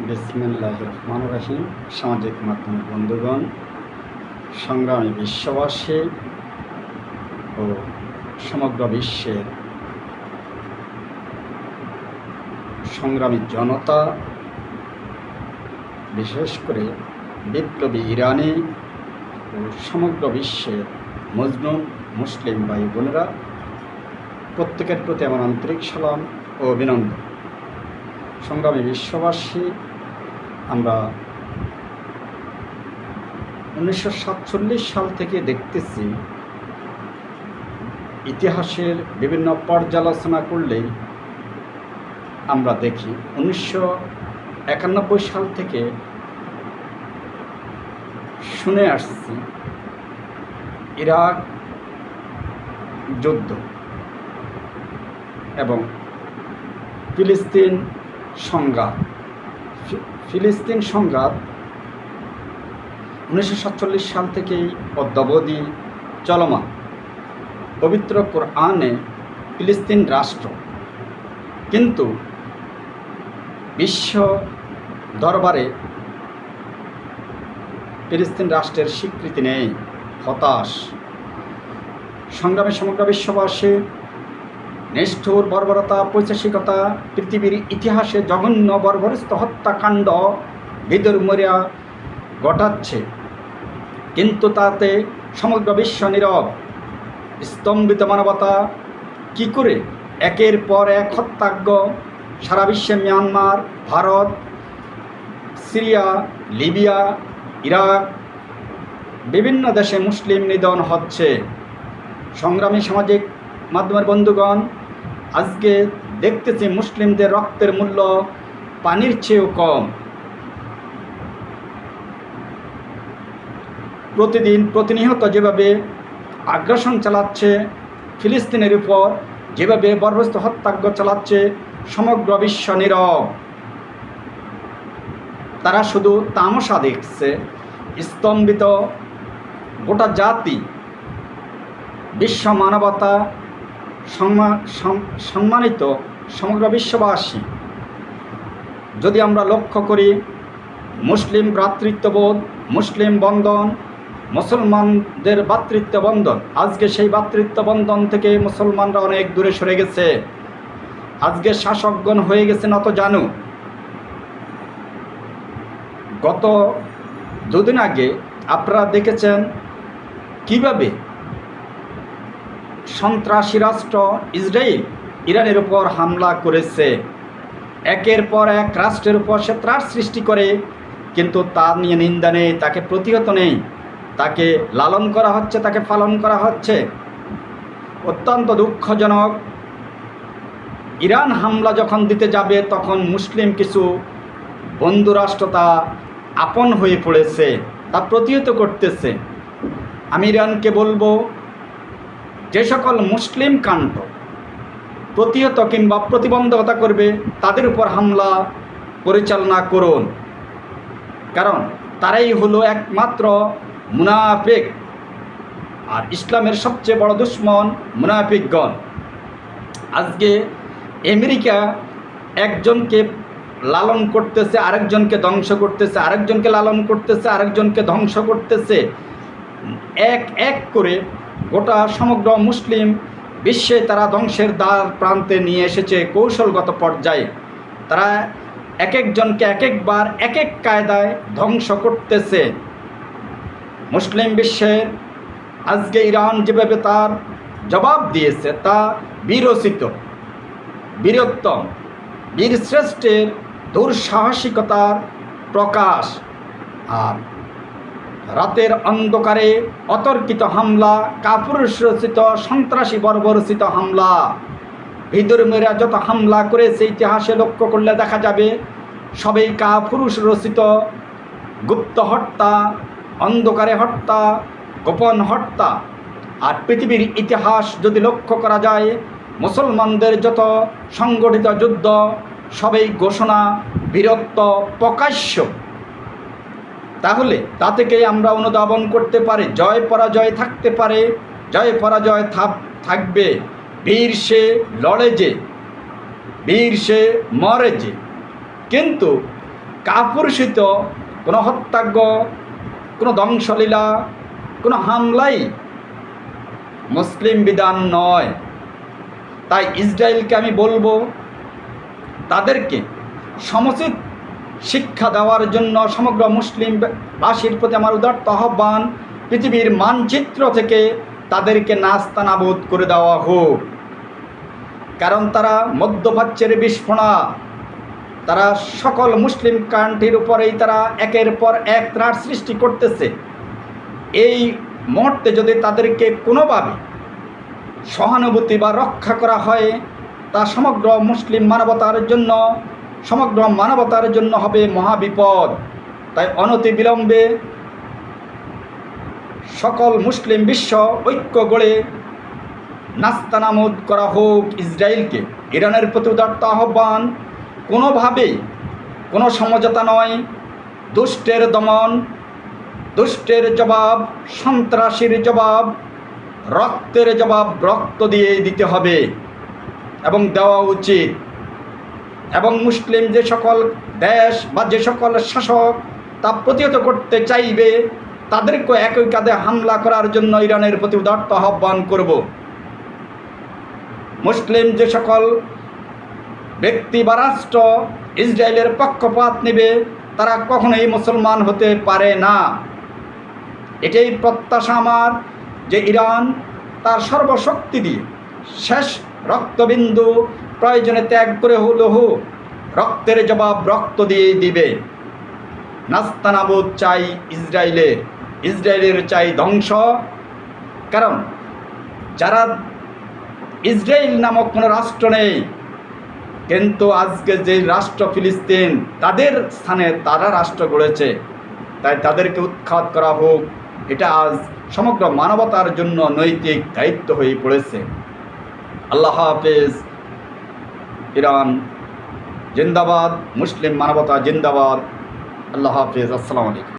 বিসমিল্লাহির রহমানির রহিম। সামাজিক মাধ্যমের বন্ধুগণ, সংগ্রামী বিশ্ববাসী ও সমগ্র বিশ্বের সংগ্রামী জনতা, বিশেষ করে বিপ্লবী ইরানি ও সমগ্র বিশ্বের মজলুম মুসলিম ভাই বোনেরা, প্রত্যেকের প্রতি আমার আন্তরিক সালাম ও অভিনন্দন। সংগ্রামী বিশ্ববাসী, আমরা 1947 সাল থেকে দেখতেছি, ইতিহাসের বিভিন্ন পর্যালোচনা করলেই আমরা দেখি 1991 সাল থেকে শুনে আসছি ইরাক যুদ্ধ এবং ফিলিস্তিন সংঘাত 1947 সাল থেকেই অদ্যাবধি চলমান। পবিত্র কোরআনে ফিলিস্তিন রাষ্ট্র, কিন্তু বিশ্ব দরবারে ফিলিস্তিন রাষ্ট্রের স্বীকৃতি নেই। হতাশ সংগ্রামে সমগ্র বিশ্ববাসী, নিষ্ঠুর বর্বরতা, পৈশাচিকতা, পৃথিবীর ইতিহাসে জঘন্য বর্বরস্ত হত্যাকাণ্ড বিদুর্মরিয়া ঘটাচ্ছে, কিন্তু তাতে সমগ্র বিশ্ব নীরব। স্তম্ভিত মানবতা কি করে একের পর এক হত্যাজ্ঞ সারা বিশ্বে Myanmar, Bharat, Syria, Libya, Iraq, বিভিন্ন দেশে মুসলিম নিধন হচ্ছে। সংগ্রামী সামাজিক মাধ্যমের বন্ধুগণ, আজকে দেখতেছি মুসলিমদের রক্তের মূল্য পানির চেয়েও কম। প্রতিনিয়ত যেভাবে আগ্রাসন চালাচ্ছে ফিলিস্তিনের উপর, যেভাবে বর্বরস্ত হত্যাযজ্ঞ চালাচ্ছে, সমগ্র বিশ্ব নীরব। তারা শুধু তামাশা দেখছে। স্তম্ভিত গোটা জাতি, বিশ্ব মানবতা, সম্মানিত সমগ্র বিশ্ববাসী, যদি আমরা লক্ষ্য করি মুসলিম ভ্রাতৃত্ববোধ, মুসলিম বন্ধন, মুসলমানদের ভ্রাতৃত্ব বন্ধন, আজকে সেই ভ্রাতৃত্ব বন্ধন থেকে মুসলমানরা অনেক দূরে সরে গেছে। আজকে শাসকগণ হয়ে গেছে নতজানু। গত দুদিন আগে আপনারা দেখেছেন কিভাবে সন্ত্রাসী রাষ্ট্র ইসরায়েল ইরানের উপর হামলা করেছে। একের পর এক রাষ্ট্রের উপর সে ত্রাস সৃষ্টি করে, কিন্তু তার নিয়ে নিন্দা নেই, তাকে প্রতিহত নেই, তাকে লালন করা হচ্ছে, তাকে পালন করা হচ্ছে। অত্যন্ত দুঃখজনক। ইরান হামলা যখন দিতে যাবে, তখন মুসলিম কিছু বন্ধুরাষ্ট্র তা আপন হয়ে পড়েছে, তা প্রতিহত করতেছে। আমি ইরানকে বলবো, যে সকল মুসলিম কাণ্ড প্রতিহত কিংবা প্রতিবন্ধকতা করবে, তাদের উপর হামলা পরিচালনা করুন, কারণ তারাই হলো একমাত্র মুনাফিক। আর ইসলামের সবচেয়ে বড় দুশ্মন মুনাফিকগণ। আজকে আমেরিকা একজনকে লালন করতেছে, আরেকজনকে ধ্বংস করতেছে, আরেকজনকে লালন করতেছে, আরেকজনকে ধ্বংস করতেছে। এক এক করে গোটা সমগ্র মুসলিম বিশ্বে তারা ধ্বংসের দ্বার প্রান্তে নিয়ে এসেছে কৌশলগত পর্যায়ে। তারা এক একজনকে এক একবার এক এক কায়দায় ধ্বংস করতেছে। মুসলিম বিশ্বের আজকে ইরান যেভাবে তার জবাব দিয়েছে, তা বীরোচিত, বীরত্তম, বীরশ্রেষ্ঠের দুঃসাহসিকতার প্রকাশ। আর রাতের অন্ধকারে অতর্কিত হামলা, কাপুরুষ রচিত সন্ত্রাসী বর্বরচিত হামলা, বিদুর্মীরা যত হামলা করেছে ইতিহাসে লক্ষ্য করলে দেখা যাবে সবই কাপুরুষ রচিত গুপ্ত হত্যা, অন্ধকারে হত্যা, গোপন হত্যা। আর পৃথিবীর ইতিহাস যদি লক্ষ্য করা যায়, মুসলমানদের যত সংগঠিত যুদ্ধ সবই ঘোষণা, বীরত্ব, প্রকাশ্য। তাহলে তা থেকে আমরা অনুধাবন করতে পারি, জয় পরাজয় থাকতে পারে, জয় পরাজয় থাকবে। বীর সে লড়ে যে, বীর সে মরে যে, কিন্তু কাপুরুষিত কোনো হত্যাজ্ঞ, কোনো ধ্বংসলীলা, কোনো হামলাই মুসলিম বিধান নয়। তাই ইসরায়েলকে আমি বলবো, তাদেরকে সমুচিত শিক্ষা দেওয়ার জন্য সমগ্র মুসলিমবাসীর প্রতি আমার উদাত্ত আহ্বান, পৃথিবীর মানচিত্র থেকে তাদেরকে নাস্তানাবুদ করে দেওয়া হোক। কারণ তারা মধ্যপ্রাচ্যের বিস্ফোরণা, তারা সকল মুসলিম কান্ট্রির উপরেই তারা একের পর এক ত্রাস সৃষ্টি করতেছে। এই মুহূর্তে যদি তাদেরকে কোনোভাবে সহানুভূতি বা রক্ষা করা হয়, তা সমগ্র মুসলিম মানবতার জন্য হবে মহাবিপদ। তাই অনতি বিলম্বে সকল মুসলিম বিশ্ব ঐক্য গড়ে নাস্তানাবুদ করা হোক ইসরায়েলকে। ইরানের প্রতি উদাত্ত আহ্বান, কোনোভাবেই কোনো সমঝোতা নয়। দুষ্টের দমন, দুষ্টের জবাব, সন্ত্রাসীর জবাব, রক্তের জবাব রক্ত দিয়ে দিতে হবে এবং দেওয়া উচিত। এবং মুসলিম যে সকল দেশ বা যে সকল শাসক তা প্রতিহত করতে চাইবে, তাদেরকে একই কাঁধে হামলা করার জন্য ইরানের প্রতি উদাত্ত আহ্বান করব। মুসলিম যে সকল ব্যক্তি বা রাষ্ট্র ইসরায়েলের পক্ষপাত নেবে, তারা কখনোই মুসলমান হতে পারে না। এটাই প্রত্যাশা আমার যে ইরান তার সর্বশক্তি দিয়ে শেষ রক্তবিন্দু প্রয়োজনে ত্যাগ করে হলেও রক্তের জবাব রক্ত দিয়েই দিবে। নাস্তানাবুদ চাই ইসরায়েলের চাই ধ্বংস। কারণ যারা ইসরায়েল নামক কোনো রাষ্ট্র নেই, কিন্তু আজকে যে রাষ্ট্র ফিলিস্তিন, তাদের স্থানে তারা রাষ্ট্র গড়েছে। তাই তাদেরকে উৎখাত করা হোক, এটা আজ সমগ্র মানবতার জন্য নৈতিক দায়িত্ব হয়ে পড়েছে। আল্লাহ হাফেজ। ইরান জিন্দাবাদ, মুসলিম মানবতা জিন্দাবাদ। আল্লাহ হাফেজ। আসসালামু আলাইকুম।